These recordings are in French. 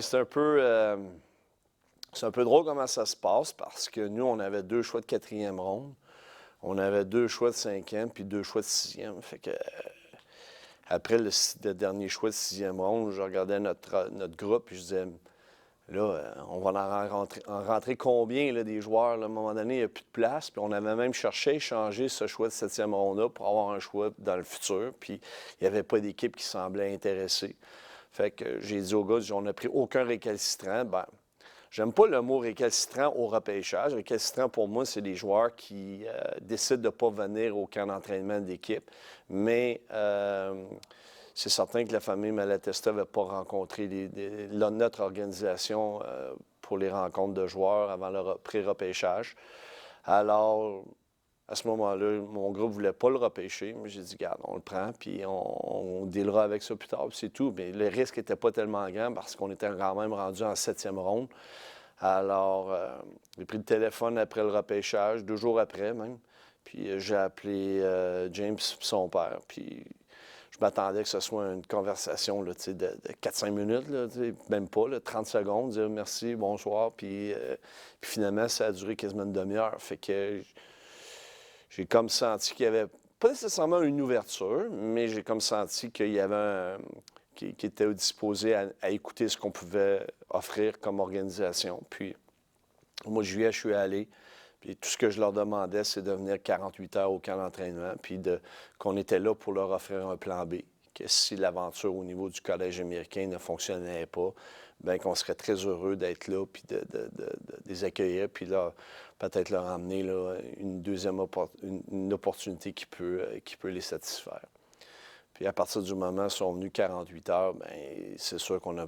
C'est un peu drôle comment ça se passe parce que nous, on avait 2 choix de 4e ronde, on avait 2 choix de 5e puis 2 choix de 6e. Fait que après le dernier choix de 6e ronde, je regardais notre groupe et je disais, là, on va en rentrer combien là, des joueurs? Là, à un moment donné, il n'y a plus de place. Puis on avait même cherché à échanger ce choix de 7e ronde-là pour avoir un choix dans le futur. Puis il n'y avait pas d'équipe qui semblait intéressée. Fait que j'ai dit aux gars, on n'a pris aucun récalcitrant. Ben, j'aime pas le mot récalcitrant au repêchage. Récalcitrant, pour moi, c'est des joueurs qui décident de ne pas venir au camp d'entraînement d'équipe. Mais c'est certain que la famille Malatesta n'avait pas rencontré notre organisation pour les rencontres de joueurs avant le pré-repêchage. Alors, à ce moment-là, mon groupe ne voulait pas le repêcher, mais j'ai dit, regarde, on le prend, puis on dealera avec ça plus tard, puis c'est tout. Mais le risque n'était pas tellement grand parce qu'on était quand même rendu en 7e ronde. Alors, j'ai pris le téléphone après le repêchage, 2 jours après même, puis j'ai appelé James, son père, puis je m'attendais que ce soit une conversation là, de 4-5 minutes, là, même pas, là, 30 secondes, dire merci, bonsoir, puis finalement, ça a duré quasiment une demi-heure. Fait que j'ai comme senti qu'il y avait, pas nécessairement une ouverture, mais j'ai comme senti qu'il y avait qui était disposé à écouter ce qu'on pouvait offrir comme organisation. Puis, au mois de juillet, je suis allé. Puis tout ce que je leur demandais, c'est de venir 48 heures au camp d'entraînement, puis qu'on était là pour leur offrir un plan B. Que si l'aventure au niveau du collège américain ne fonctionnait pas, bien qu'on serait très heureux d'être là, puis de les accueillir, puis là, peut-être leur emmener là, une opportunité qui peut les satisfaire. Puis à partir du moment où ils sont venus 48 heures, bien, c'est sûr qu'on a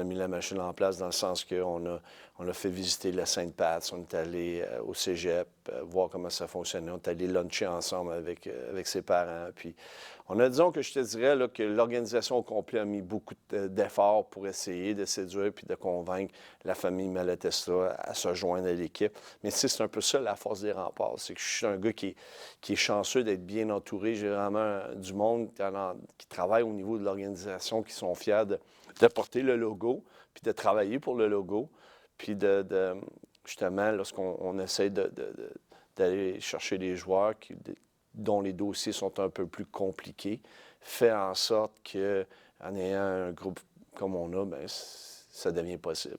mis la machine en place dans le sens qu'on a fait visiter la Sainte-Pat, on est allé au cégep, voir comment ça fonctionnait, on est allé luncher ensemble avec ses parents. Puis disons que je te dirais là, que l'organisation au complet a mis beaucoup d'efforts pour essayer de séduire puis de convaincre la famille Malatesta à se joindre à l'équipe. Mais tu sais, c'est un peu ça la force des remparts, c'est que je suis un gars qui est chanceux d'être bien entouré. J'ai vraiment du monde qui travaille au niveau de l'organisation, qui sont fiers de porter le logo, puis de travailler pour le logo, puis justement, lorsqu'on essaie d'aller chercher des joueurs dont les dossiers sont un peu plus compliqués, fait en sorte qu'en ayant un groupe comme on a, bien, ça devient possible.